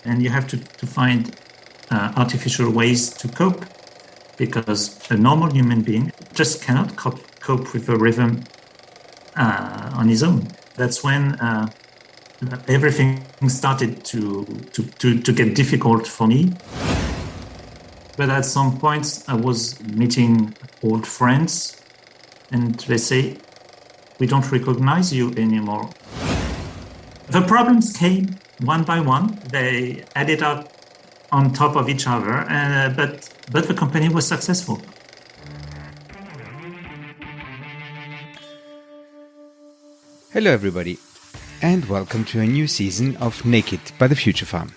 and you have to find artificial ways to cope, because a normal human being just cannot cope with a rhythm on his own. That's when everything started to get difficult for me. But at some points, I was meeting old friends, and they say, "We don't recognize you anymore." The problems came one by one. They added up on top of each other, but the company was successful. Hello everybody, and welcome to a new season of Naked by the Future Farm.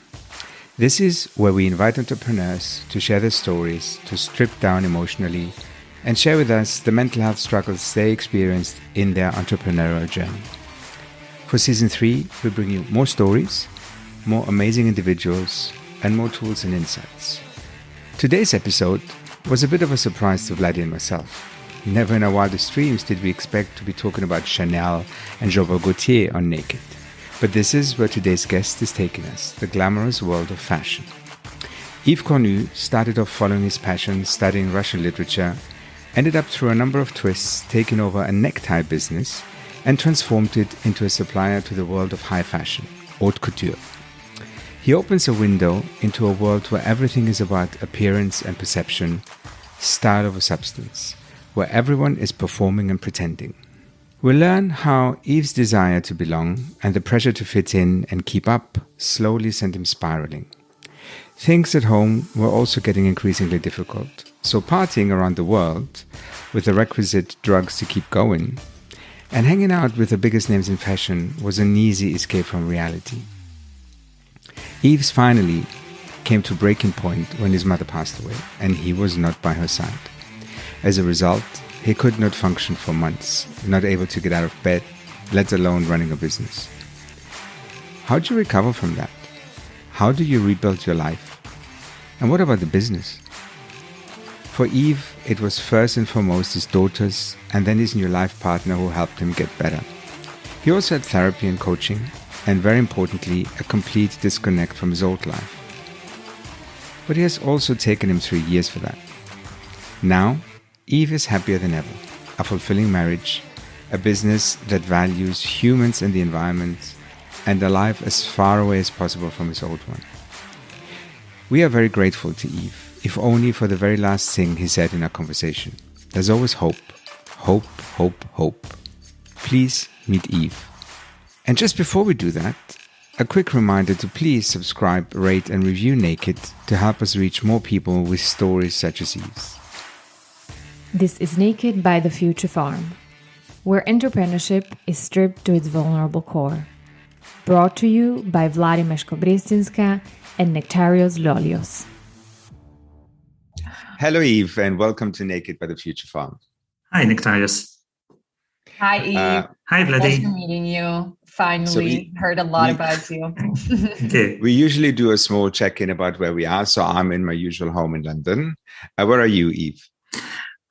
This is where we invite entrepreneurs to share their stories, to strip down emotionally, and share with us the mental health struggles they experienced in their entrepreneurial journey. For Season 3, we bring you more stories, more amazing individuals, and more tools and insights. Today's episode was a bit of a surprise to Vladdy and myself. Never in our wildest dreams did we expect to be talking about Chanel and Jean-Paul Gaultier on Naked. But this is where today's guest is taking us, the glamorous world of fashion. Yves Cornu started off following his passion, studying Russian literature, ended up through a number of twists, taking over a necktie business, and transformed it into a supplier to the world of high fashion, Haute Couture. He opens a window into a world where everything is about appearance and perception, style over substance, where everyone is performing and pretending. We'll learn how Yves' desire to belong and the pressure to fit in and keep up slowly sent him spiraling. Things at home were also getting increasingly difficult, so partying around the world with the requisite drugs to keep going and hanging out with the biggest names in fashion was an easy escape from reality. Yves finally came to a breaking point when his mother passed away, and he was not by her side. As a result, he could not function for months, not able to get out of bed, let alone running a business. How do you recover from that? How do you rebuild your life? And what about the business? For Yves, it was first and foremost his daughters and then his new life partner who helped him get better. He also had therapy and coaching, and very importantly, a complete disconnect from his old life. But it has also taken him 3 years for that. Now, Yves is happier than ever, a fulfilling marriage, a business that values humans and the environment, and a life as far away as possible from his old one. We are very grateful to Yves, if only for the very last thing he said in our conversation. There's always hope, hope, hope, hope. Please meet Yves. And just before we do that, a quick reminder to please subscribe, rate and review Naked to help us reach more people with stories such as Yves. This is Naked by the Future Farm, where entrepreneurship is stripped to its vulnerable core. Brought to you by Vladi Meshko-Brestinska and Nectarios Lolios. Hello Yves, and welcome to Naked by the Future Farm. Hi, Nectarios. Hi, Yves. Hi, Vladdy. Pleasure meeting you. Finally, heard a lot about you. Okay. We usually do a small check-in about where we are, so I'm in my usual home in London. Where are you, Yves?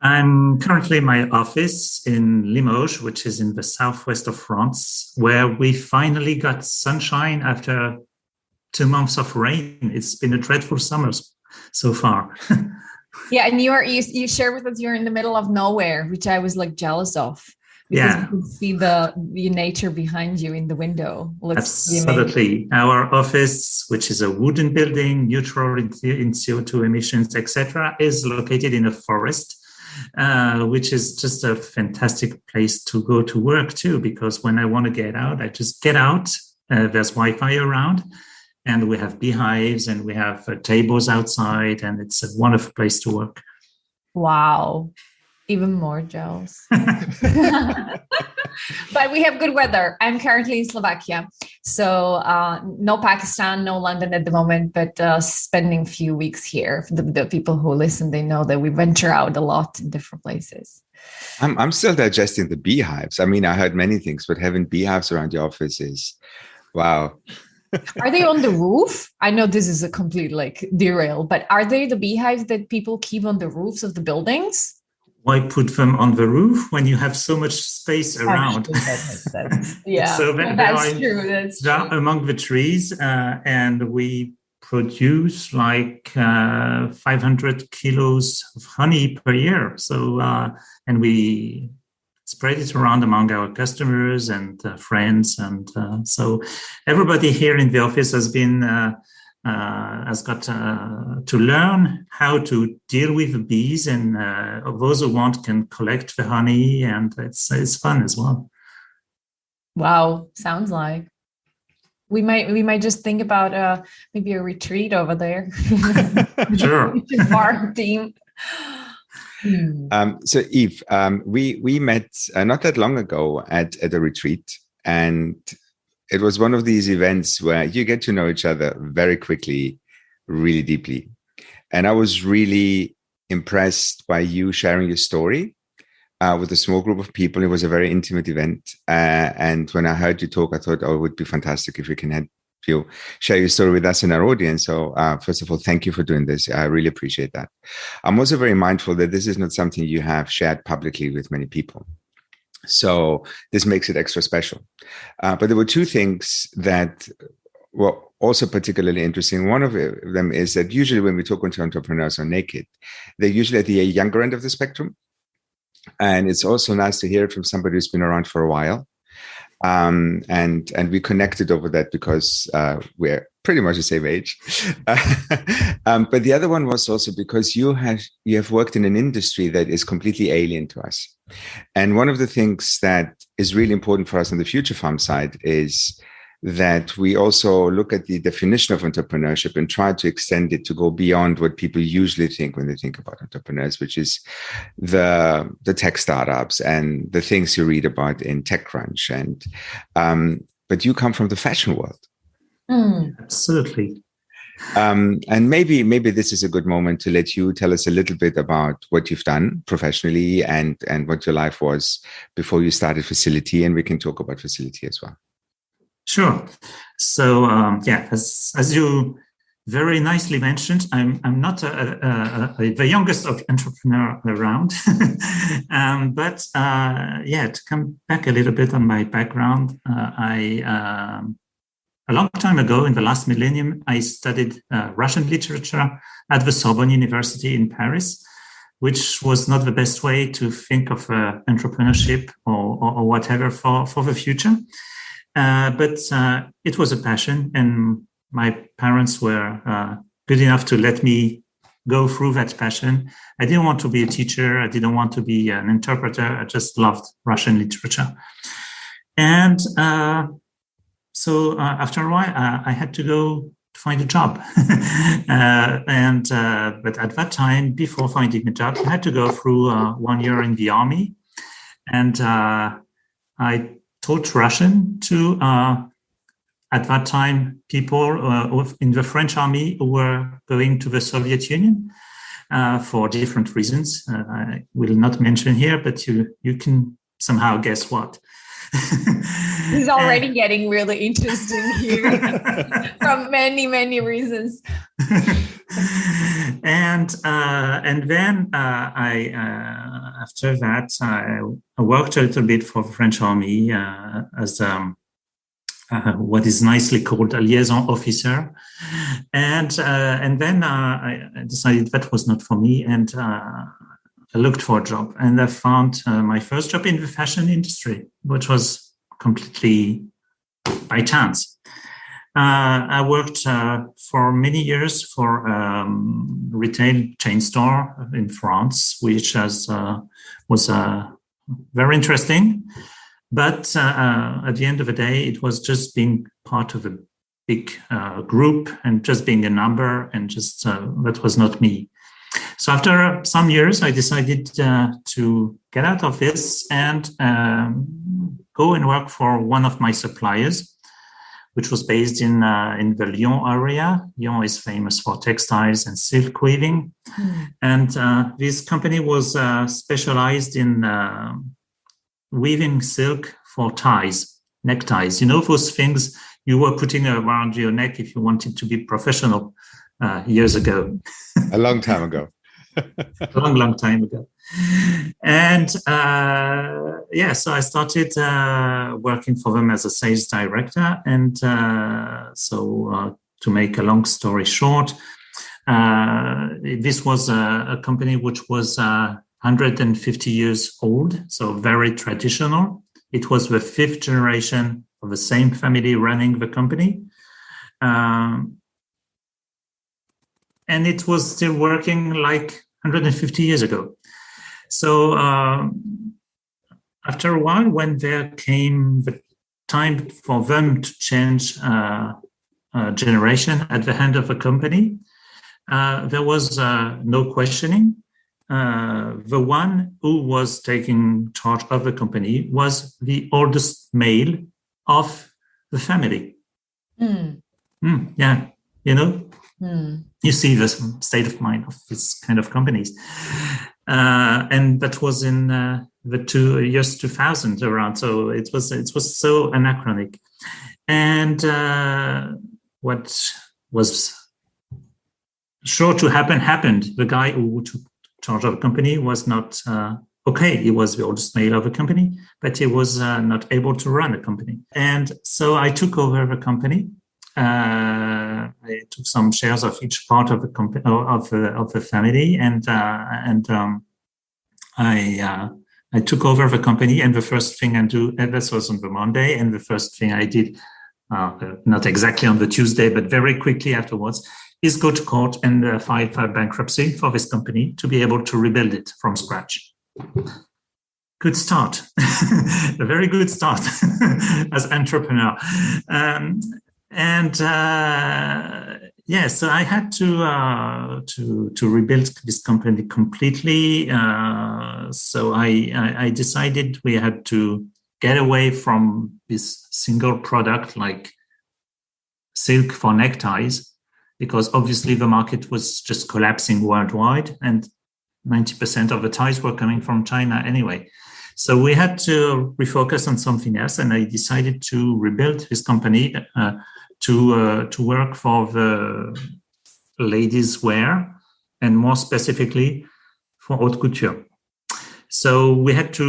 I'm currently in my office in Limoges, which is in the southwest of France, where we finally got sunshine after 2 months of rain. It's been a dreadful summer so far. Yeah, and you shared with us you're in the middle of nowhere, which I was like jealous of. Because you can see the nature behind you in the window. Absolutely. Our office, which is a wooden building, neutral in CO2 emissions, etc., is located in a forest. Which is just a fantastic place to go to work too, because when I want to get out, I just get out. There's Wi-Fi around, and we have beehives, and we have tables outside, and it's a wonderful place to work. Wow. Even more jealous. But we have good weather. I'm currently in Slovakia. So no Pakistan, no London at the moment, but spending a few weeks here. The people who listen, they know that we venture out a lot in different places. I'm still digesting the beehives. I mean, I heard many things, but having beehives around your office is, wow. Are they on the roof? I know this is a complete derail, but are they the beehives that people keep on the roofs of the buildings? Why put them on the roof when you have so much space around? Actually, that makes sense. Yeah, so that's true. They're among the trees, and we produce like 500 kilos of honey per year. So, and we spread it around among our customers and friends. And so everybody here in the office has got to learn how to deal with the bees, and those who want can collect the honey, and it's fun as well. Wow, sounds like we might just think about maybe a retreat over there. Sure. Farm team. So Yves, we met not that long ago at a retreat, and it was one of these events where you get to know each other very quickly, really deeply. And I was really impressed by you sharing your story with a small group of people. It was a very intimate event. And when I heard you talk, I thought, it would be fantastic if we can have you share your story with us and our audience. So first of all, thank you for doing this. I really appreciate that. I'm also very mindful that this is not something you have shared publicly with many people. So this makes it extra special. But there were two things that were also particularly interesting. One of them is that usually when we talk to entrepreneurs on Naked, they're usually at the younger end of the spectrum. And it's also nice to hear it from somebody who's been around for a while. And we connected over that because we're pretty much the same age. But the other one was also because you have worked in an industry that is completely alien to us. And one of the things that is really important for us on the Future Farm side is that we also look at the definition of entrepreneurship and try to extend it to go beyond what people usually think when they think about entrepreneurs, which is the tech startups and the things you read about in TechCrunch. And but you come from the fashion world. Absolutely. And maybe this is a good moment to let you tell us a little bit about what you've done professionally and what your life was before you started Facility, and we can talk about Facility as well. Sure. So as you very nicely mentioned, I'm not the youngest entrepreneur around, but to come back a little bit on my background, a long time ago, in the last millennium, I studied Russian literature at the Sorbonne University in Paris, which was not the best way to think of entrepreneurship or whatever for the future. But it was a passion, and my parents were good enough to let me go through that passion. I didn't want to be a teacher. I didn't want to be an interpreter. I just loved Russian literature. And so after a while, I had to go find a job. But at that time, before finding a job, I had to go through 1 year in the army. And I taught Russian to, at that time, people in the French army who were going to the Soviet Union for different reasons. I will not mention here, but you can somehow guess what. It's already getting really interesting here from many, many reasons. And then after that, I worked a little bit for the French Army as what is nicely called a liaison officer, and then I decided that was not for me, and I looked for a job, and I found my first job in the fashion industry, which was completely by chance. I worked for many years for a retail chain store in France, which was very interesting. But at the end of the day, it was just being part of a big group and just being a number, and just that was not me. So after some years, I decided to get out of this and go and work for one of my suppliers, which was based in the Lyon area. Lyon is famous for textiles and silk weaving. And this company was specialized in weaving silk for ties, neckties. You know, those things you were putting around your neck if you wanted to be professional years ago. A long time ago. A long time ago. And so I started working for them as a sales director. And so to make a long story short, this was a company which was 150 years old, so very traditional. It was the fifth generation of the same family running the company. And it was still working like 150 years ago. So after a while, when there came the time for them to change generation at the hand of the company, there was no questioning. The one who was taking charge of the company was the oldest male of the family. Yeah, you know, you see the state of mind of this kind of companies. And that was in the years 2000 around. So it was so anachronic. And what was sure to happen happened. The guy who took charge of the company was not okay. He was the oldest male of the company, but he was not able to run a company. And so I took over the company. I took some shares of each part of the company of the family, and I took over the company. And the first thing I do, and this was on the Monday, and the first thing I did, not exactly on the Tuesday, but very quickly afterwards, is go to court and file for bankruptcy for this company to be able to rebuild it from scratch. Good start, a very good start as entrepreneur. So I had to rebuild this company completely. So I decided we had to get away from this single product like silk for neckties, because obviously the market was just collapsing worldwide, and 90% of the ties were coming from China anyway. So we had to refocus on something else, and I decided to rebuild this company to work for the ladies' wear, and more specifically for Haute Couture. So we had to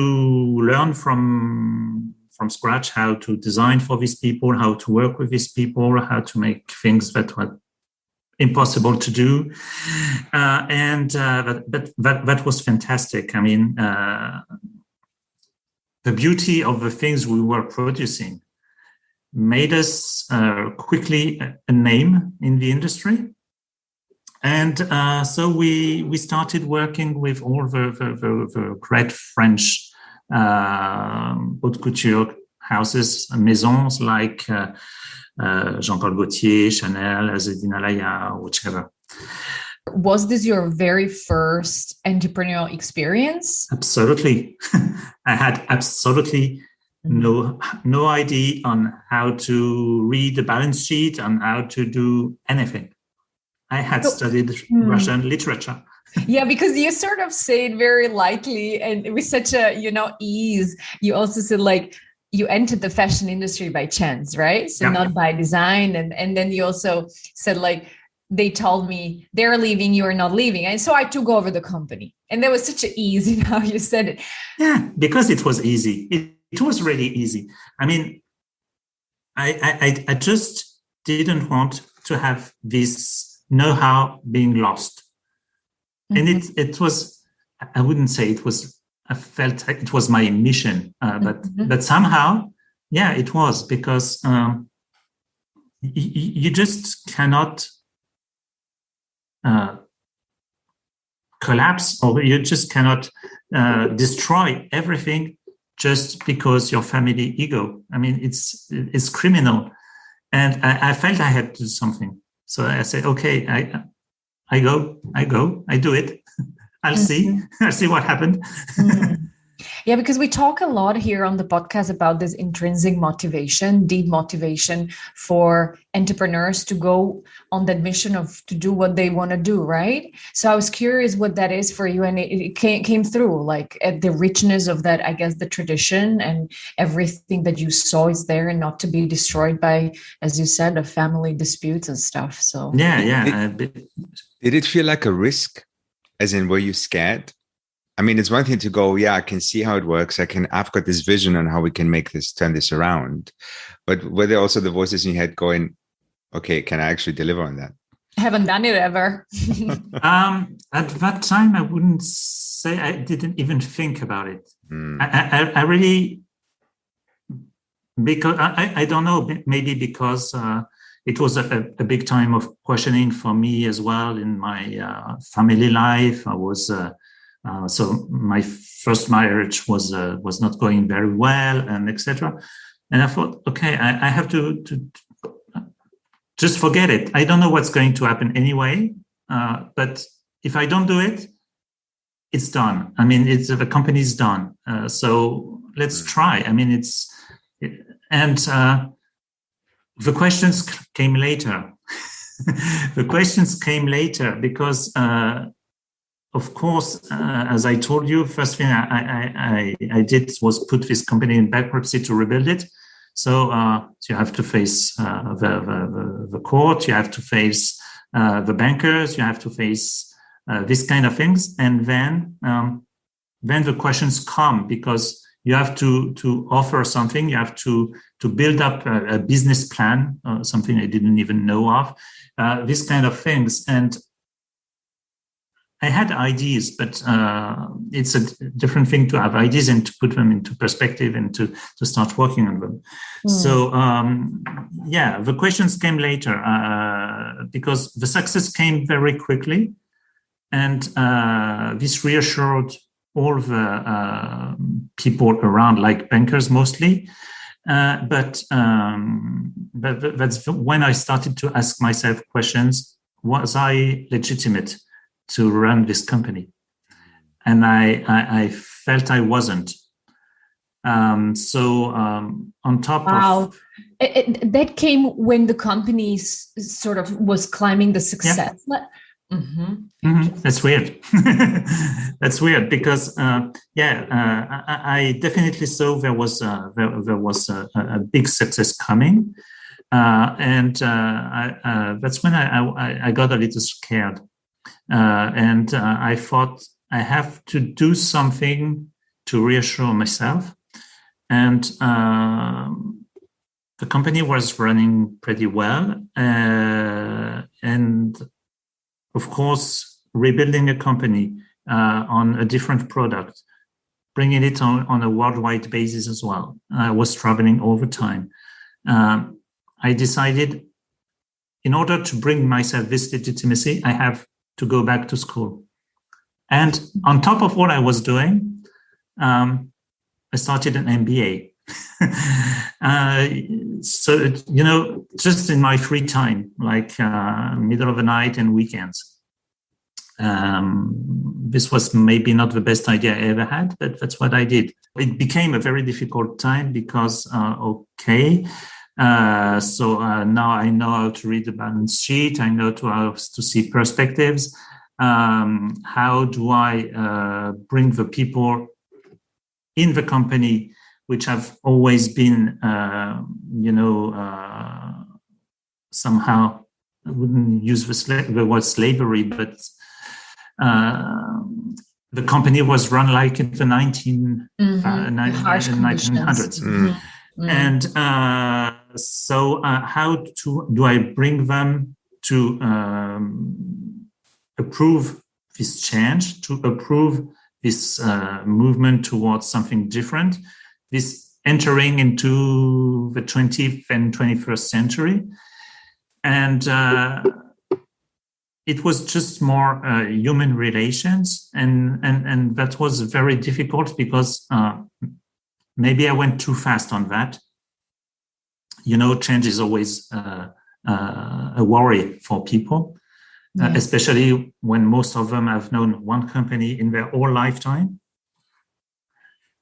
learn from scratch how to design for these people, how to work with these people, how to make things that were impossible to do, but that was fantastic. I mean, the beauty of the things we were producing made us quickly a name in the industry. And so we started working with all the great French haute couture houses, maisons like Jean-Paul Gaultier, Chanel, Zedina Laya, whichever. Was this your very first entrepreneurial experience? Absolutely. I had absolutely no idea on how to read the balance sheet, on how to do anything. I had studied Russian literature. Yeah, because you sort of say it very lightly and with such a, ease. You also said like you entered the fashion industry by chance, right? So not by design. And then you also said like, they told me they're leaving, you are not leaving. And so I took over the company. And there was such an ease in how you said it. Yeah, because it was easy. It was really easy. I mean, I just didn't want to have this know-how being lost. And it was, I wouldn't say it was, I felt it was my mission, but somehow, yeah, it was, because you just cannot collapse, or you just cannot destroy everything just because your family ego. I mean, it's criminal. And I felt I had to do something. So I said, okay, I go, I do it. I'll see what happened. Yeah, because we talk a lot here on the podcast about this intrinsic motivation, deep motivation for entrepreneurs to go on that mission to do what they want to do, right? So I was curious what that is for you, and it came through, like at the richness of that, I guess, the tradition and everything that you saw is there, and not to be destroyed by, as you said, the family disputes and stuff. So yeah. Did it feel like a risk? As in, were you scared? I mean, it's one thing to go, yeah, I can see how it works. I've got this vision on how we can turn this around. But were there also the voices in your head going, okay, can I actually deliver on that? I haven't done it ever. At that time, I wouldn't say, I didn't even think about it. I really, because I don't know, maybe because it was a big time of questioning for me as well in my family life. I was so my first marriage was not going very well, and etc. And I thought, okay, I have to just forget it. I don't know what's going to happen anyway, but if I don't do it, it's done. I mean, the company's done. So let's try. I mean, the questions came later. The questions came later because, of course, as I told you, first thing I did was put this company in bankruptcy to rebuild it. So you have to face the court, you have to face the bankers, you have to face these kind of things, and then the questions come because you have to offer something, you have to build up a business plan, something I didn't even know of, these kind of things. And I had ideas, but it's a different thing to have ideas and to put them into perspective and to start working on them. So, the questions came later because the success came very quickly. And this reassured all the people around, like bankers mostly. But that's when I started to ask myself questions. Was I legitimate to run this company? And I felt I wasn't. So on top of... that came when the company sort of was climbing the success. Yeah. That's weird. That's weird because I definitely saw there was a big success coming, and that's when I got a little scared, and I thought I have to do something to reassure myself, and the company was running pretty well, and of course, rebuilding a company on a different product, bringing it on a worldwide basis as well. I was traveling all the time. I decided, in order to bring myself this legitimacy, I have to go back to school. And on top of what I was doing, I started an MBA. So, just in my free time, like middle of the night and weekends. This was maybe not the best idea I ever had, but that's what I did. It became a very difficult time because, so now I know how to read the balance sheet. I know how to see perspectives. How do I bring the people in the company which have always been, somehow, I wouldn't use the word slavery, but the company was run like in the 1900s. And so how do I bring them to approve this change, to approve this movement towards something different, this entering into the 20th and 21st century. And it was just more human relations. And that was very difficult because maybe I went too fast on that. Change is always a worry for people, especially when most of them have known one company in their whole lifetime.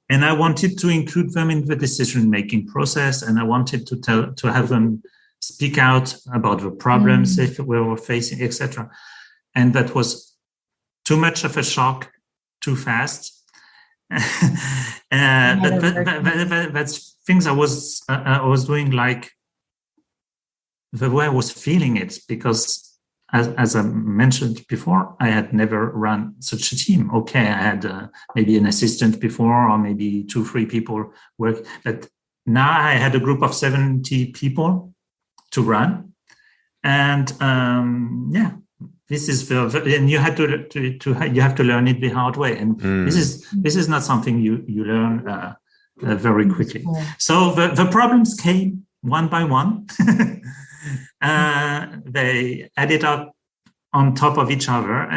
And I wanted to include them in the decision-making process, and I wanted to have them speak out about the problems if we were facing, etc. And that was too much of a shock, too fast. But that's things I was doing like the way I was feeling it, because as I mentioned before, I had never run such a team. Okay, I had maybe an assistant before, or maybe 2-3 people work. But now I had a group of 70 people to run. And this is and you had you have to learn it the hard way. And this is not something you learn very quickly. So the problems came one by one. They added up on top of each other,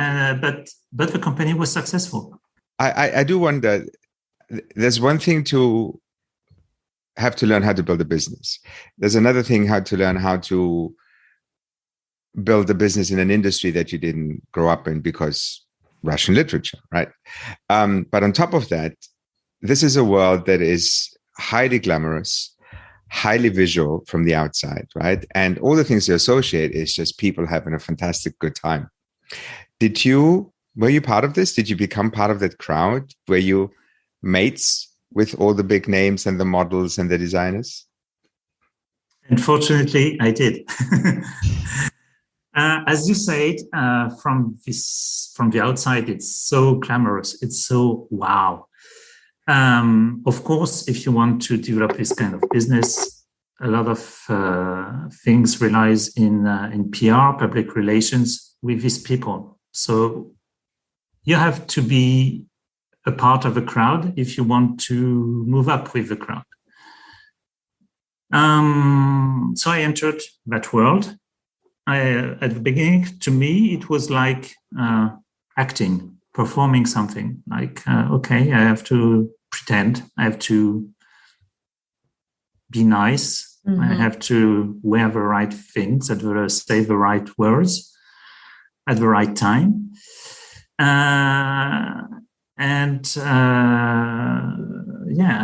but the company was successful. I do wonder, there's one thing to have to learn how to build a business. There's another thing how to learn how to build a business in an industry that you didn't grow up in because Russian literature, right? But on top of that, this is a world that is highly glamorous, highly visual from the outside, right? And all the things you associate is just people having a fantastic good time. Were you part of this? Did you become part of that crowd? Were you mates with all the big names and the models and the designers? Unfortunately, I did. As you said, from the outside, it's so glamorous. It's so wow. Of course, if you want to develop this kind of business, a lot of things relies in PR, public relations with these people. So you have to be a part of a crowd if you want to move up with the crowd. So I entered that world. At the beginning, to me, it was like acting, performing something. Like, okay, I have to pretend. I have to be nice. Mm-hmm. I have to wear the right things, say the right words at the right time. I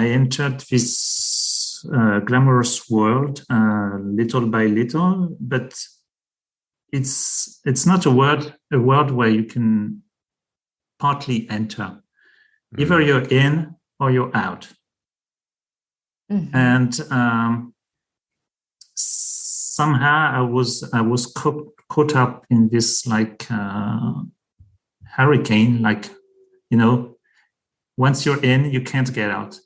entered this glamorous world little by little, but it's not a world where you can partly enter. Mm-hmm. Either you're in or you're out. Mm-hmm. And somehow I was caught up in this like hurricane, like, you know, once you're in, you can't get out.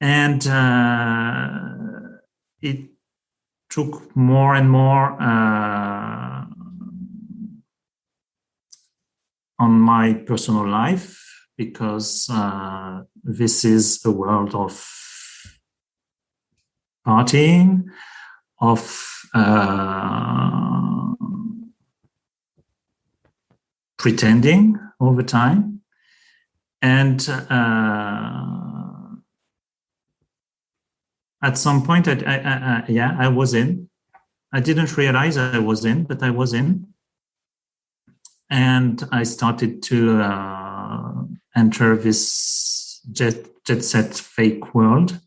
And it took more and more on my personal life, because this is a world of partying, of pretending all the time. And at some point, I was in. I didn't realize I was in, but I was in. And I started to enter this jet set fake world.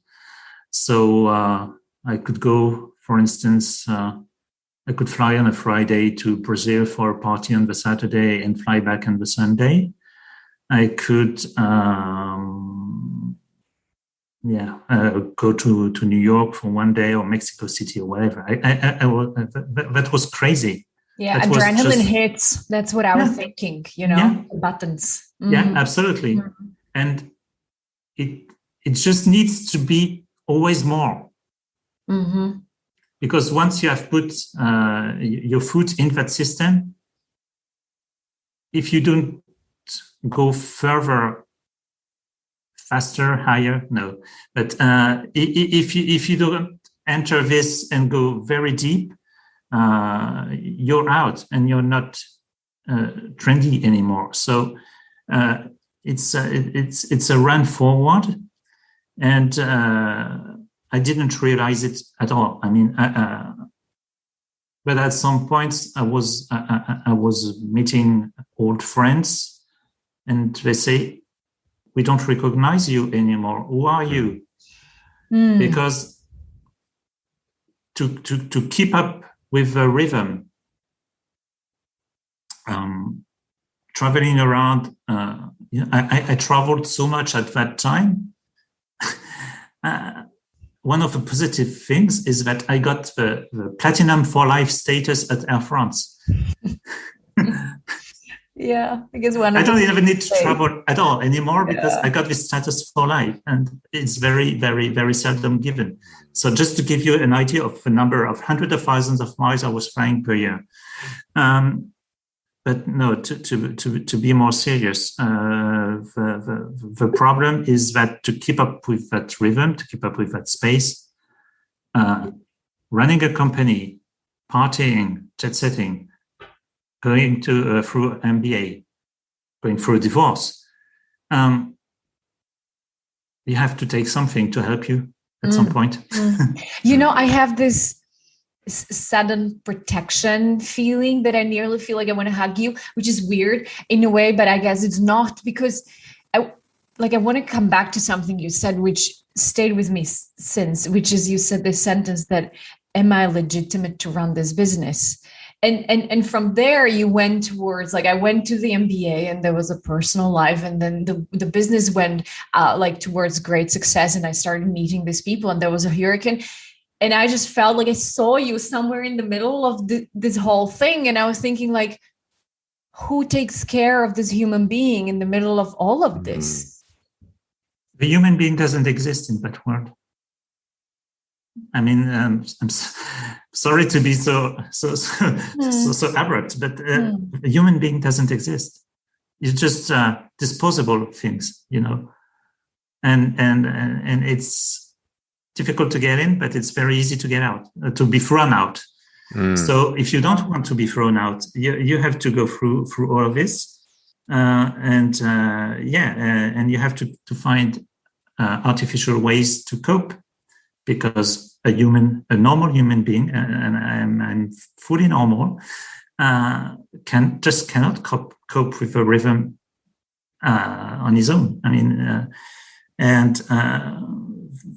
So I could go, for instance, I could fly on a Friday to Brazil for a party on the Saturday and fly back on the Sunday. I could go to New York for one day, or Mexico City, or whatever. That was crazy. Yeah, that adrenaline hits. That's what I was thinking, buttons. Mm-hmm. Yeah, absolutely. Mm-hmm. And it just needs to be always more. Mm-hmm. Because once you have put your foot in that system, if you don't go further, faster, higher, no. But if you don't enter this and go very deep, you're out and you're not trendy anymore. So it's a run forward, and I didn't realize it at all. I mean, but at some points I was meeting old friends, and they say, "We don't recognize you anymore. Who are you?" Mm. Because to keep up with the rhythm, traveling around, I traveled so much at that time. One of the positive things is that I got the platinum for life status at Air France. Yeah, I guess one. I don't even need to travel at all anymore because I got this status for life, and it's very, very, very seldom given. So just to give you an idea of the number of hundreds of thousands of miles I was flying per year. But no, to be more serious, the problem is that to keep up with that rhythm, to keep up with that space, running a company, partying, jet setting, going through MBA, going through a divorce, you have to take something to help you at some point. I have this sudden protection feeling that I nearly feel like I want to hug you, which is weird in a way, but I guess it's not, because I want to come back to something you said, which stayed with me since, which is you said this sentence that, am I legitimate to run this business? And from there you went towards, I went to the MBA and there was a personal life, and then the business went towards great success, and I started meeting these people, and there was a hurricane. And I just felt like I saw you somewhere in the middle of this whole thing. And I was thinking, who takes care of this human being in the middle of all of this? The human being doesn't exist in that world. I mean, I'm sorry to be so abrupt, but a human being doesn't exist. It's just disposable things, and it's difficult to get in, but it's very easy to get out, to be thrown out. So if you don't want to be thrown out, you have to go through all of this, and you have to find artificial ways to cope, because a normal human being, and I'm fully normal, cannot cope with a rhythm on his own. I mean,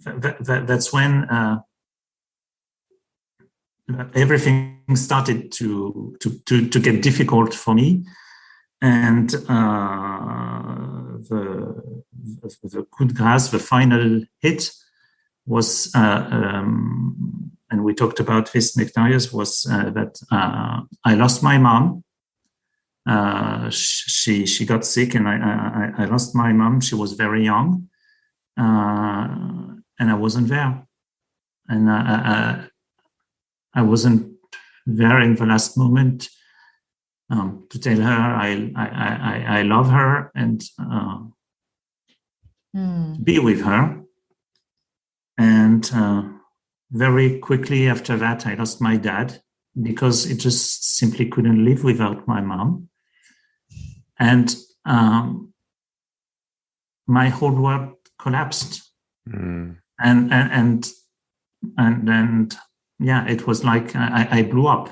that's when everything started to get difficult for me, and the coup de grâce, the final hit, was, and we talked about this, Nectarius, was that I lost my mom. She got sick, and I lost my mom. She was very young, and I wasn't there. And I wasn't there in the last moment to tell her I love her and be with her. And very quickly after that, I lost my dad, because it just simply couldn't live without my mom. And my whole world collapsed. And it was like I blew up.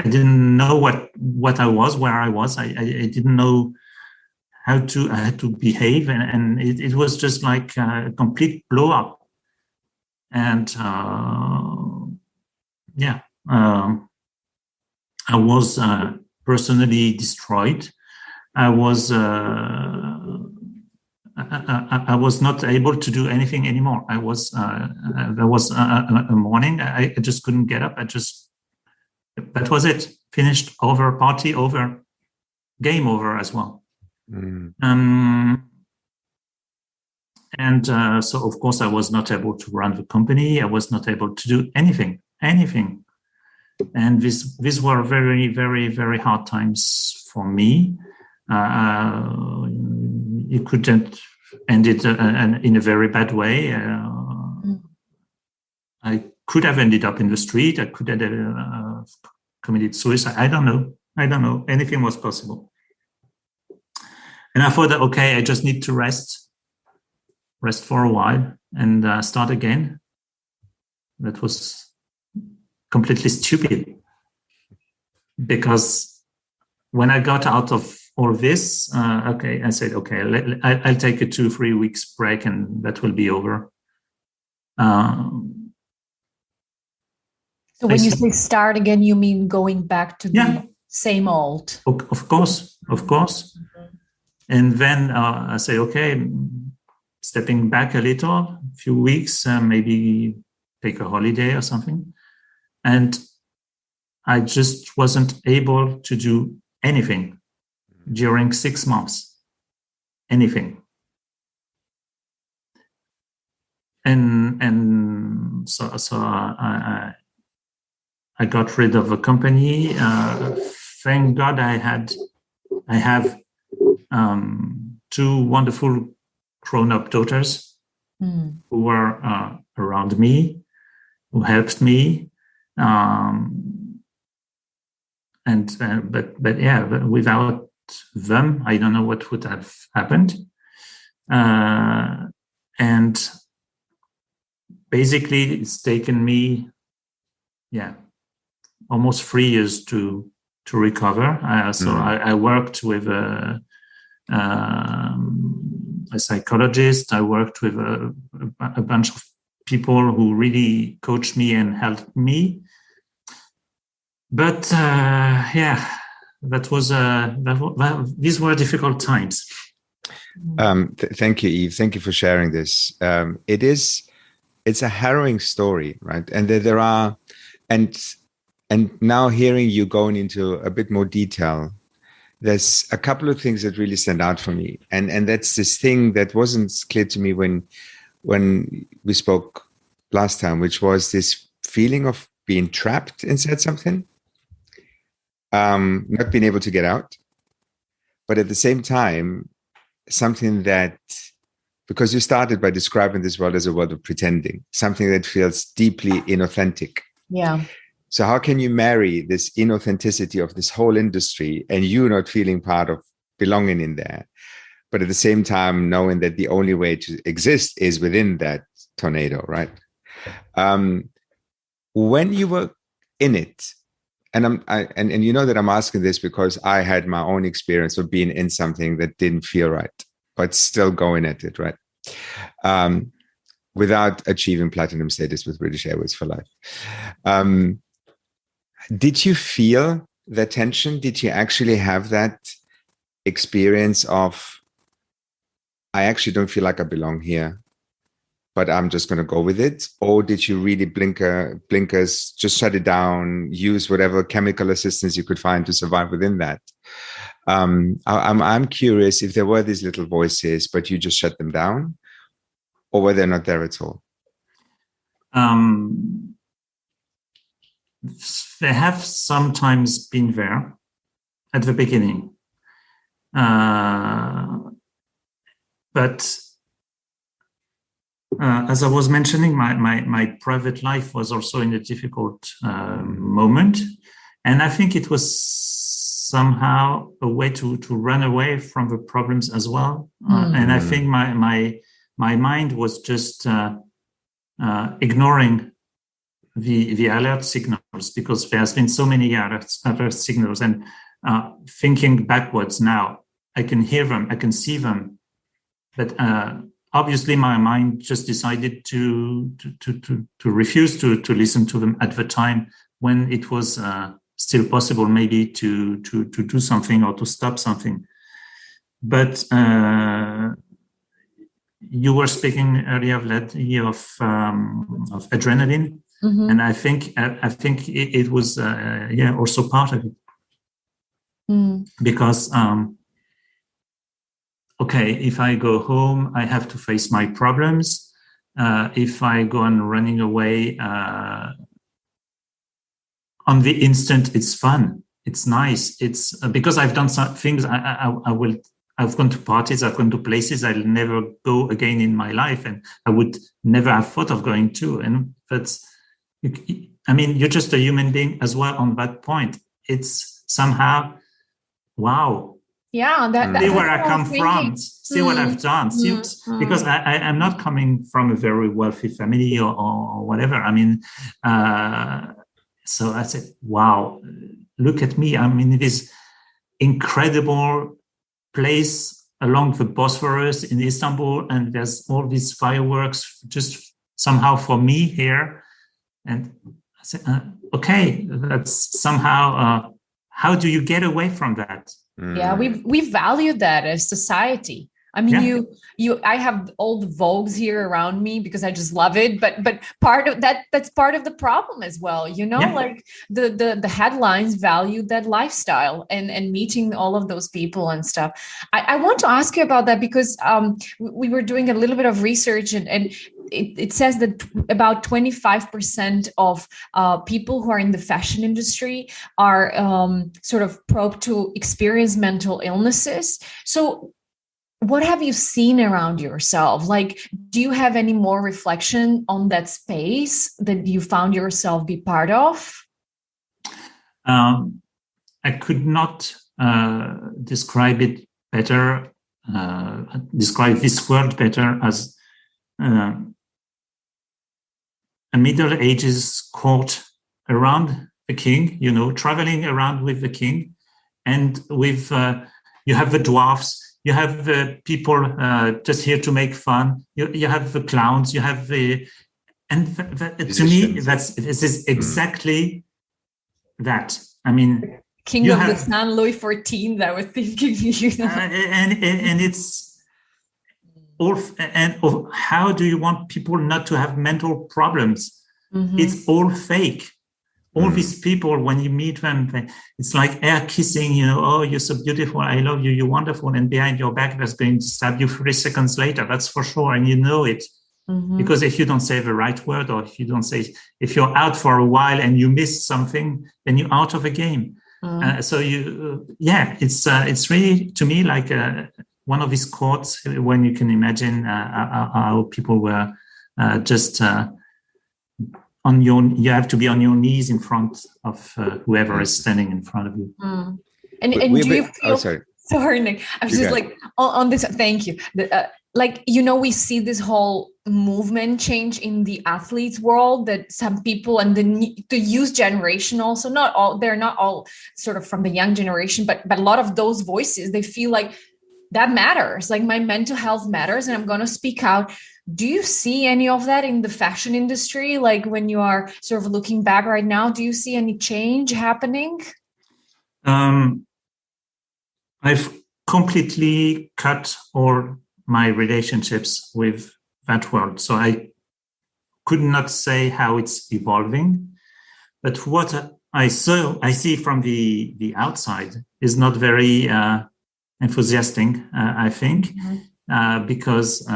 I didn't know what I was, where I was. I didn't know how I had to behave, and it was just like a complete blow up. And I was personally destroyed. I was not able to do anything anymore. There was a morning I just couldn't get up. That was it. Finished, over, party over, game over as well. So of course I was not able to run the company. I was not able to do anything. And these were very, very, very hard times for me. It could end it in a very bad way. I could have ended up in the street. I could have committed suicide. I don't know. Anything was possible. And I thought that, okay, I just need to rest for a while and start again. That was completely stupid, because when I got out of all this, I said, okay, I'll take a 2-3 weeks break and that will be over. So when you say start again, you mean going back to the same old? Of course. And then I say, okay, stepping back a little, a few weeks, maybe take a holiday or something. And I just wasn't able to do anything during 6 months. Anything. And so I got rid of a company. Thank God I have 2 wonderful grown-up daughters who were around me, who helped me. But without them, I don't know what would have happened. And basically, it's taken me, almost 3 years to recover. I worked with a psychologist. I worked with a bunch of people who really coached me and helped me. But these were difficult times. Thank you, Yves. Thank you for sharing this. It's a harrowing story, right? And there are, and now hearing you going into a bit more detail, there's a couple of things that really stand out for me. And that's this thing that wasn't clear to me when we spoke last time, which was this feeling of being trapped inside something, not being able to get out, but at the same time, something that, because you started by describing this world as a world of pretending, something that feels deeply inauthentic. Yeah. So how can you marry this inauthenticity of this whole industry and you not feeling part of belonging in there, but at the same time knowing that the only way to exist is within that tornado, right? When you were in it, and you know that I'm asking this because I had my own experience of being in something that didn't feel right, but still going at it, right? Without achieving platinum status with British Airways for life. Did you feel the tension? Did you actually have that experience of, I actually don't feel like I belong here, but I'm just going to go with it? Or did you really blinkers, just shut it down, use whatever chemical assistance you could find to survive within that? I'm curious if there were these little voices, but you just shut them down, or were they not there at all? They have sometimes been there at the beginning. But as I was mentioning, my private life was also in a difficult moment. And I think it was somehow a way to run away from the problems as well. And I think my mind was just ignoring the alert signals, because there has been so many alert signals, and thinking backwards now, I can hear them, I can see them, but obviously my mind just decided to refuse to listen to them at the time when it was still possible maybe to do something or to stop something. But you were speaking earlier of adrenaline. Mm-hmm. And I think it was also part of it, because if I go home, I have to face my problems. If I go on running away, on the instant, it's fun, it's nice. It's because I've done some things. I've gone to parties, I've gone to places I'll never go again in my life, and I would never have thought of going to. And that's, I mean, you're just a human being as well on that point. It's somehow, wow. Yeah, see where I come from, see what I've done. Because I'm not coming from a very wealthy family or whatever. I mean, so I said, wow, look at me. I'm in this incredible place along the Bosphorus in Istanbul, and there's all these fireworks just somehow for me here. And I said, that's somehow, how do you get away from that? Yeah, we value that as society. I mean, I have all the Vogues here around me because I just love it. But part of that's part of the problem as well. Like the headlines value that lifestyle and meeting all of those people and stuff. I want to ask you about that because we were doing a little bit of research and it says that about 25% of people who are in the fashion industry are sort of probed to experience mental illnesses. So what have you seen around yourself? Like, do you have any more reflection on that space that you found yourself be part of? I could not describe it better, describe this word better as a Middle Ages court around the king, traveling around with the king, and with you have the dwarfs. You have the people just here to make fun. You have the clowns. You have to me, this is exactly that. I mean, King of the Sun, Louis XIV. I was thinking, and it's all. And how do you want people not to have mental problems? Mm-hmm. It's all fake. All these people, when you meet them, it's like air kissing, oh, you're so beautiful, I love you, you're wonderful. And behind your back, that's going to stab you 3 seconds later. That's for sure. And you know it. Mm-hmm. Because if you don't say the right word, or if you're out for a while and you miss something, then you're out of the game. Mm-hmm. It's really, to me, like one of these courts when you can imagine how people were just... you have to be on your knees in front of whoever is standing in front of you. Mm. And do you feel? Sorry, Nick. I was just like on this. Thank you. We see this whole movement change in the athletes world. That some people and the youth generation also they're not all sort of from the young generation, but a lot of those voices, they feel like that matters. Like my mental health matters, and I'm going to speak out. Do you see any of that in the fashion industry? Like when you are sort of looking back right now, do you see any change happening? I've completely cut all my relationships with that world. So I could not say how it's evolving. But what I see from the outside is not very enthusiastic, I think, because...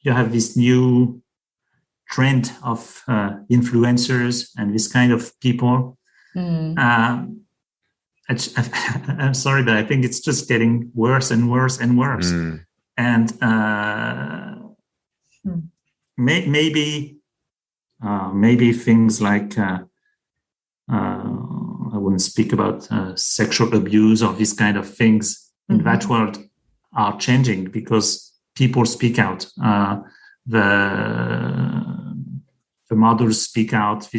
you have this new trend of influencers and this kind of people. I'm sorry, but I think it's just getting worse and worse and worse. And maybe things like I wouldn't speak about sexual abuse or these kind of things in that world are changing because people speak out. The models speak out.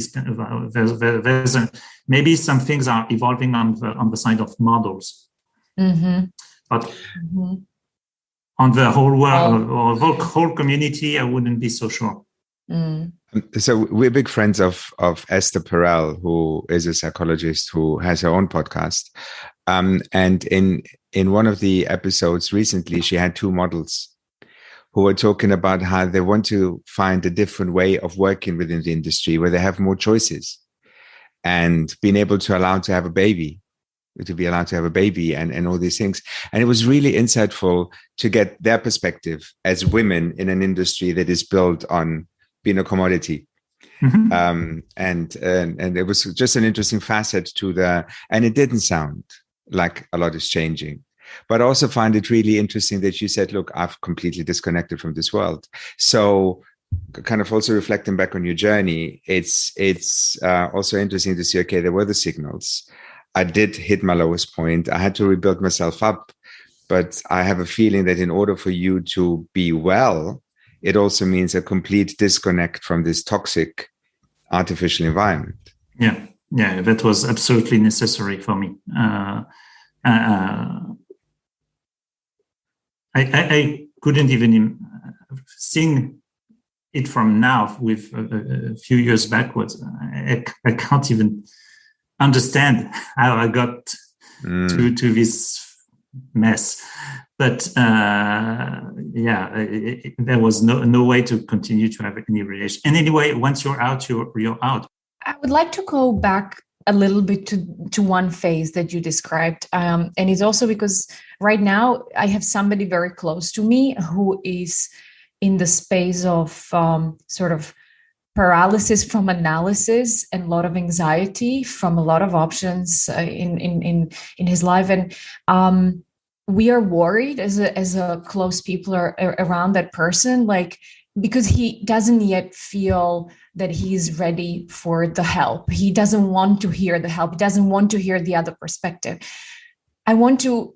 Maybe some things are evolving on the side of models, but on the whole world or the whole community, I wouldn't be so sure. So we're big friends of Esther Perel, who is a psychologist who has her own podcast, and in one of the episodes recently, she had 2 models who are talking about how they want to find a different way of working within the industry where they have more choices and being able to be allowed to have a baby and all these things. And it was really insightful to get their perspective as women in an industry that is built on being a commodity. Mm-hmm. And it was just an interesting facet and it didn't sound like a lot is changing. But I also find it really interesting that you said, look, I've completely disconnected from this world. So kind of also reflecting back on your journey, it's also interesting to see, okay, there were the signals. I did hit my lowest point. I had to rebuild myself up. But I have a feeling that in order for you to be well, it also means a complete disconnect from this toxic artificial environment. Yeah, that was absolutely necessary for me. I couldn't even seeing it from now with a few years backwards. I can't even understand how I got to this mess. But there was no way to continue to have any relation. And anyway, once you're out, you're out. I would like to go back a little bit to one phase that you described. And it's also because right now I have somebody very close to me who is in the space of sort of paralysis from analysis and a lot of anxiety from a lot of options in his life. And we are worried as a close people around that person, like, because he doesn't yet feel that he's ready for the help. He doesn't want to hear the help. He doesn't want to hear the other perspective. I want to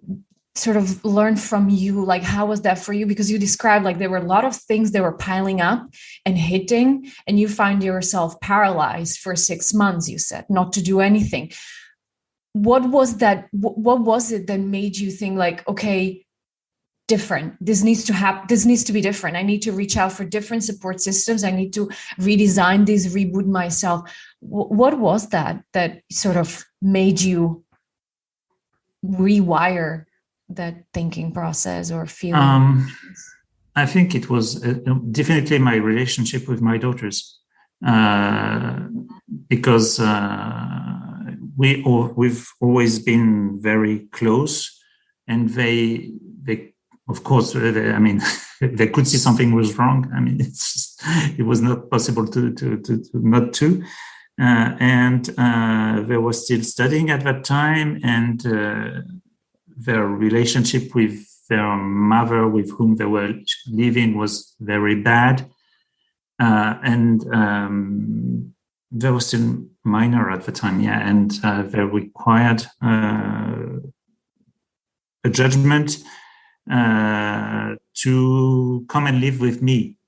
sort of learn from you, like, how was that for you? Because you described like there were a lot of things that were piling up and hitting, and you find yourself paralyzed for 6 months, you said, not to do anything. What was that? What was it that made you think like, okay, different, this needs to happen, this needs to be different, I need to reach out for different support systems, I need to redesign this, reboot myself? What was that sort of made you rewire that thinking process or feeling? I think it was definitely my relationship with my daughters, because we've always been very close, and they of course, they could see something was wrong. I mean, it was not possible to not to. And they were still studying at that time, and their relationship with their mother, with whom they were living, was very bad. And they were still minor at the time, and they required a judgment to come and live with me,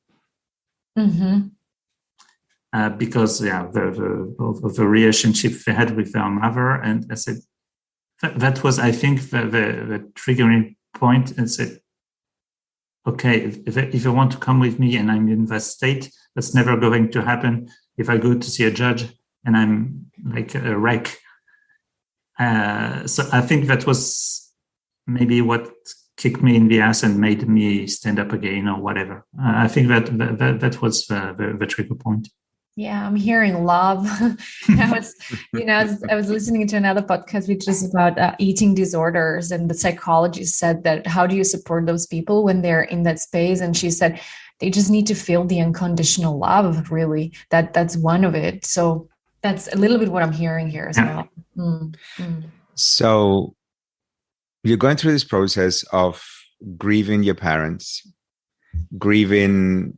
because the relationship they had with their mother. And I said that was, I think, the triggering point, and said, okay, if you want to come with me and I'm in that state, that's never going to happen if I go to see a judge and I'm like a wreck. So I think that was maybe what kicked me in the ass and made me stand up again, or whatever. I think that was the trigger point. Yeah, I'm hearing love. I was listening to another podcast which is about eating disorders, and the psychologist said that, how do you support those people when they're in that space? And she said they just need to feel the unconditional love. Really, that's one of it. So that's a little bit what I'm hearing here as well. So you're going through this process of grieving your parents, grieving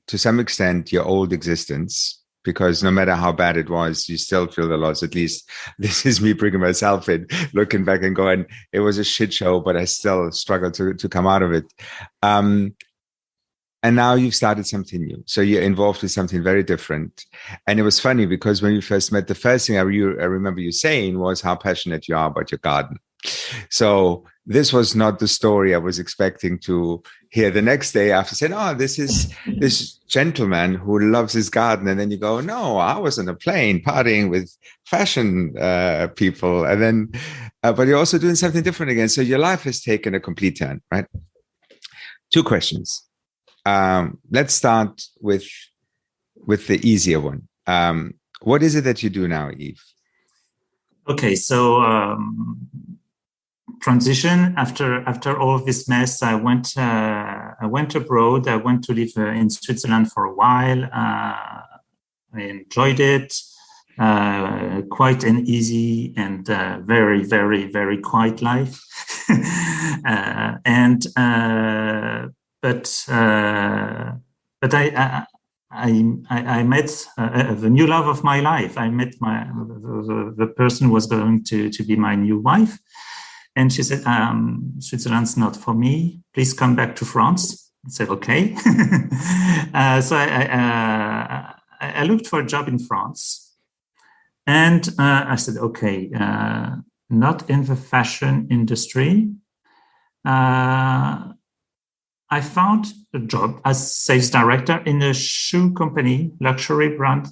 to some extent your old existence, because no matter how bad it was, you still feel the loss. At least this is me bringing myself in, looking back and going, it was a shit show, but I still struggled to come out of it. And now you've started something new. So you're involved with something very different. And it was funny because when we first met, the first thing I remember you saying was how passionate you are about your garden. So this was not the story I was expecting to hear the next day after saying, oh, this is this gentleman who loves his garden. And then you go, no, I was on a plane partying with fashion people. And then, but you're also doing something different again. So your life has taken a complete turn, right? 2 questions. Let's start with the easier one. What is it that you do now, Yves? Okay, so transition after all of this mess, I went abroad. I went to live in Switzerland for a while. I enjoyed it. Quite an easy and very, very, very quiet life. But I met the new love of my life. I met the person who was going to be my new wife. And she said, Switzerland's not for me. Please come back to France. I said, okay. So I looked for a job in France. And I said, okay, not in the fashion industry. I found a job as sales director in a shoe company, luxury brand.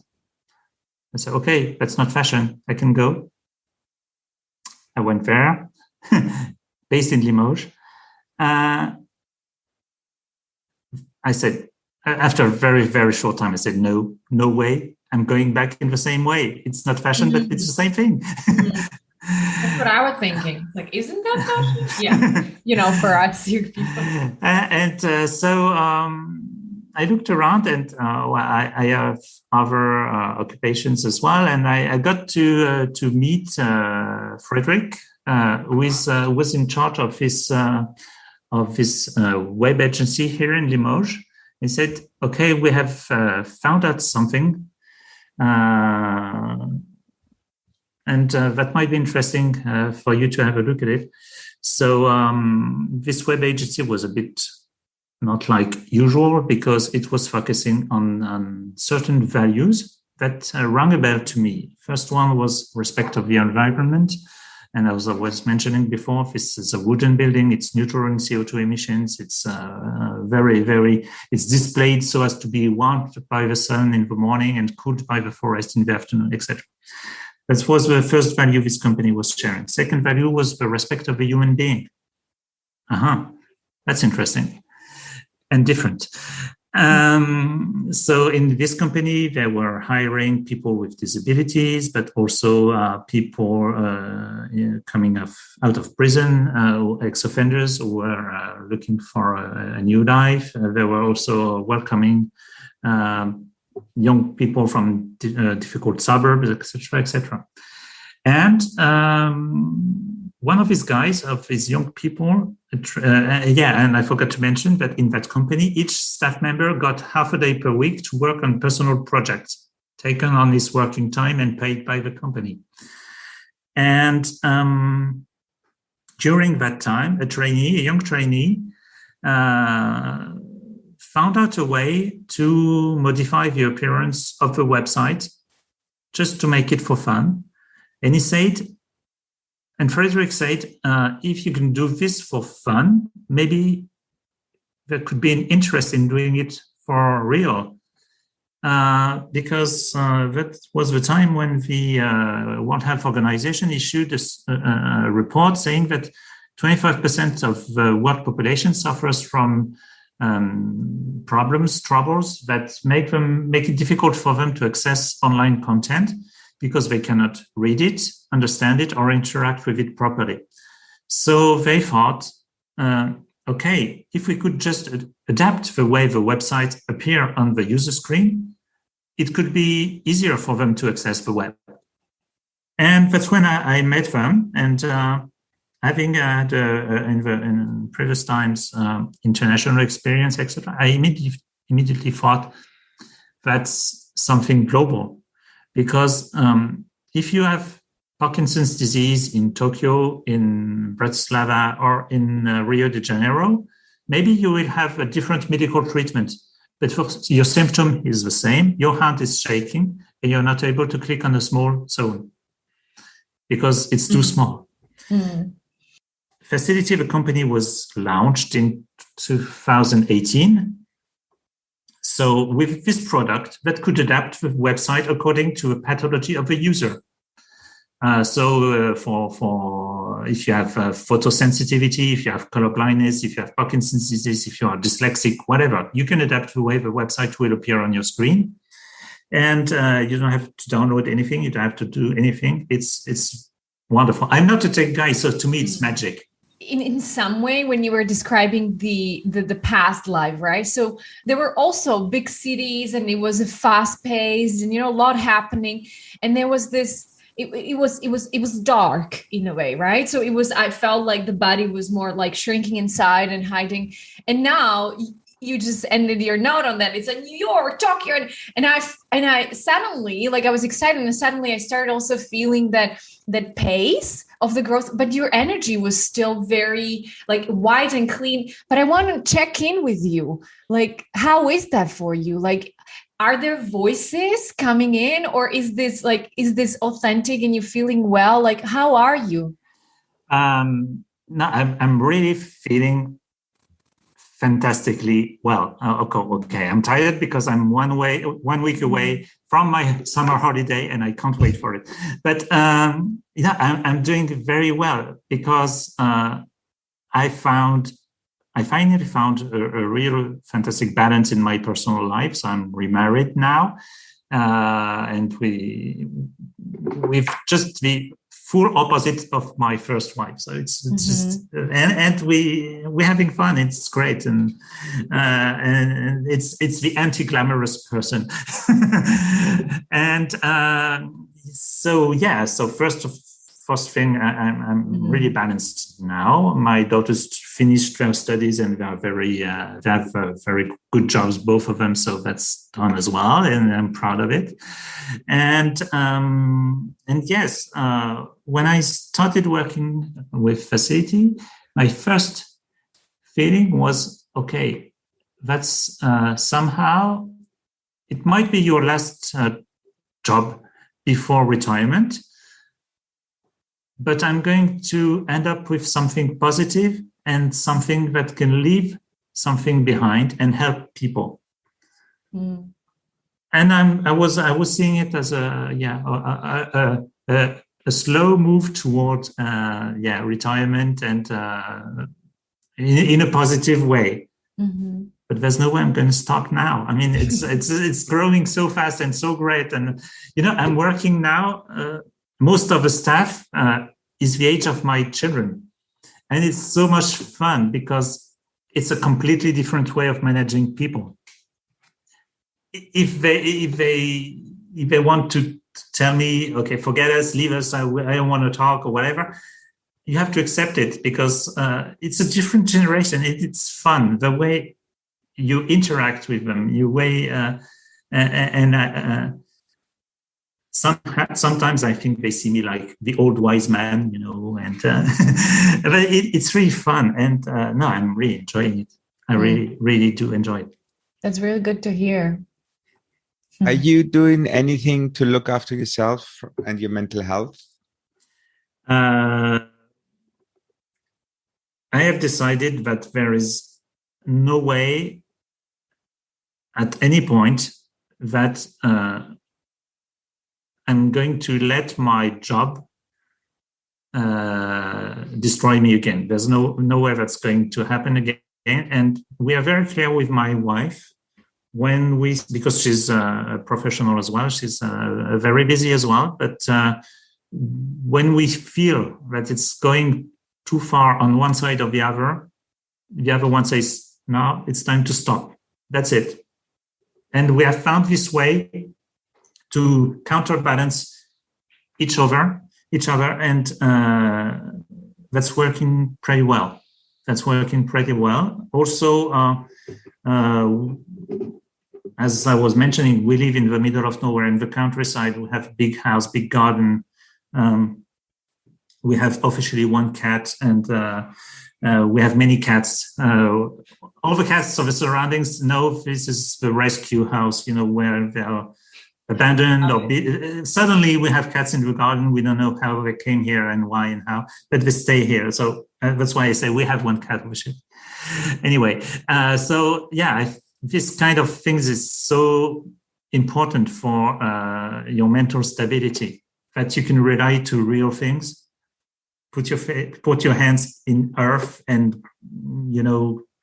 I said, okay, that's not fashion. I can go. I went there, based in Limoges. I said, after a very, very short time, I said, no way. I'm going back in the same way. It's not fashion, but it's the same thing. That's what I was thinking. Like, isn't that fashion? Yeah. For us here people. So I looked around, and I have other occupations as well. And I got to meet Frederick, who was in charge of this web agency here in Limoges. He said, okay, we have found out something. And that might be interesting for you to have a look at it. So this web agency was a bit not like usual, because it was focusing on certain values that rang a bell to me. First one was respect of the environment. And as I was mentioning before, this is a wooden building. It's neutral in CO2 emissions. It's it's displayed so as to be warmed by the sun in the morning and cooled by the forest in the afternoon, etc. That was the first value this company was sharing. Second value was the respect of the human being. That's interesting and different. So in this company, they were hiring people with disabilities, but also people coming out of prison, ex-offenders who were looking for a new life. They were also welcoming young people from difficult suburbs, etc., etc. And one of these guys, of these young people, and I forgot to mention that in that company, each staff member got half a day per week to work on personal projects taken on his working time and paid by the company. And during that time, a young trainee, found out a way to modify the appearance of the website just to make it for fun. And he said, and Frederick said, if you can do this for fun, maybe there could be an interest in doing it for real. Because that was the time when the World Health Organization issued a report saying that 25% of the world population suffers from troubles that make it difficult for them to access online content because they cannot read it, understand it, or interact with it properly. So they thought, okay, if we could just adapt the way the websites appear on the user screen, it could be easier for them to access the web. And that's when I met them, and having had in previous times international experience, etc., I immediately thought that's something global. Because if you have Parkinson's disease in Tokyo, in Bratislava, or in Rio de Janeiro, maybe you will have a different medical treatment. But your symptom is the same, your hand is shaking, and you're not able to click on a small zone because it's too small. Mm. Facility, the company was launched in 2018. So with this product that could adapt the website according to the pathology of the user. For if you have photosensitivity, if you have color blindness, if you have Parkinson's disease, if you are dyslexic, whatever, you can adapt the way the website will appear on your screen. And you don't have to download anything. You don't have to do anything. It's wonderful. I'm not a tech guy, so to me, it's magic. In some way, when you were describing the past life, right? So there were also big cities, and it was a fast paced, and a lot happening, and there was this. It was dark in a way, right? So I felt like the body was more like shrinking inside and hiding, and now you just ended your note on that. It's like New York, Tokyo, and I suddenly, like, I was excited, and suddenly I started also feeling that pace of the growth, but your energy was still very like wide and clean. But I want to check in with you. Like, how is that for you? Like, are there voices coming in, or is this authentic and you feeling well? Like, how are you? No, I'm really feeling fantastically well. Okay. I'm tired because I'm 1 week away from my summer holiday, and I can't wait for it. But I'm doing very well because I found I finally found a real fantastic balance in my personal life. So I'm remarried now, and we've just the full opposite of my first wife. So it's just and we're having fun. It's great, and it's the anti-glamorous person, and so first thing, I'm really balanced now. My daughters finished their studies and they have very good jobs, both of them. So that's done as well, and I'm proud of it. And yes, when I started working with facility, my first feeling was, okay, that's somehow it might be your last job before retirement. But I'm going to end up with something positive and something that can leave something behind and help people. And I was seeing it as a slow move toward retirement and in a positive way. But there's no way I'm going to stop now. I mean, it's growing so fast and so great. And I'm working now. Most of the staff is the age of my children. And it's so much fun because it's a completely different way of managing people. If they want to tell me, okay, forget us, leave us, I don't want to talk or whatever, you have to accept it because it's a different generation. It's fun, the way you interact with them, sometimes I think they see me like the old wise man, and but it's really fun. And no, I'm really enjoying it. I really, really do enjoy it. That's really good to hear. Are you doing anything to look after yourself and your mental health? I have decided that there is no way at any point that I'm going to let my job destroy me again. There's no way that's going to happen again. And we are very clear with my wife because she's a professional as well. She's very busy as well. But when we feel that it's going too far on one side or the other one says, no, it's time to stop. That's it. And we have found this way to counterbalance each other, and that's working pretty well. Also, as I was mentioning, we live in the middle of nowhere in the countryside. We have a big house, big garden. We have officially one cat, and we have many cats. All the cats of the surroundings know this is the rescue house, where they are abandoned or suddenly we have cats in the garden. We don't know how they came here and why and how, but they stay here. So that's why I say we have one cat officially. Anyway, this kind of things is so important for your mental stability, that you can rely to real things. Put your hands in earth and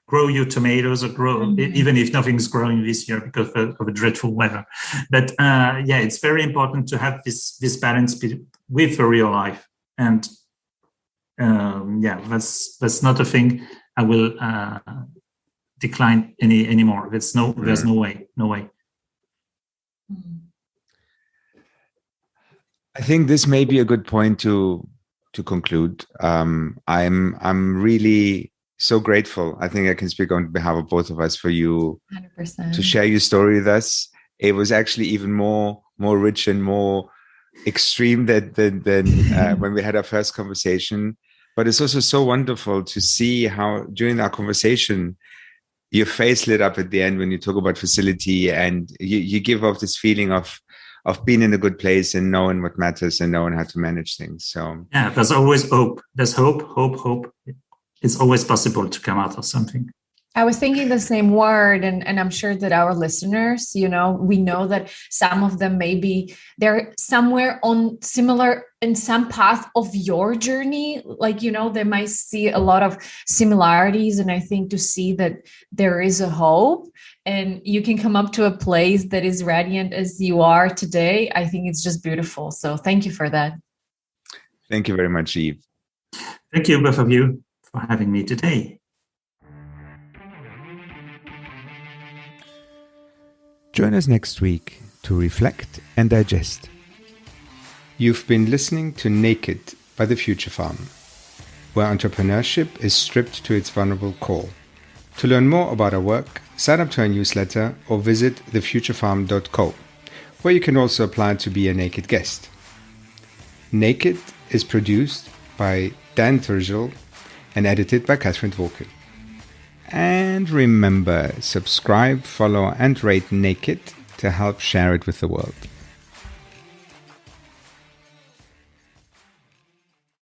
grow your tomatoes, or grow even if nothing's growing this year because of the dreadful weather. But it's very important to have this balance with the real life. And that's not a thing I will decline anymore. There's no way. I think this may be a good point to conclude. I'm really so grateful. I think I can speak on behalf of both of us for you 100%. To share your story with us. It was actually even more rich and more extreme than when we had our first conversation. But it's also so wonderful to see how during our conversation, your face lit up at the end when you talk about facility, and you give off this feeling of being in a good place and knowing what matters and knowing how to manage things. So there's always hope. There's hope. It's always possible to come out of something. I was thinking the same word, and I'm sure that our listeners, we know that some of them maybe they're somewhere on similar in some path of your journey. Like, they might see a lot of similarities. And I think to see that there is a hope and you can come up to a place that is radiant as you are today, I think it's just beautiful. So thank you for that. Thank you very much, Yves. Thank you, both of you, for having me today. Join us next week to reflect and digest. You've been listening to Naked by The Future Farm, where entrepreneurship is stripped to its vulnerable core. To learn more about our work, sign up to our newsletter or visit thefuturefarm.co, where you can also apply to be a Naked guest. Naked is produced by Dan Turgel and edited by Catherine Dworkin. And remember, subscribe, follow, and rate Naked to help share it with the world.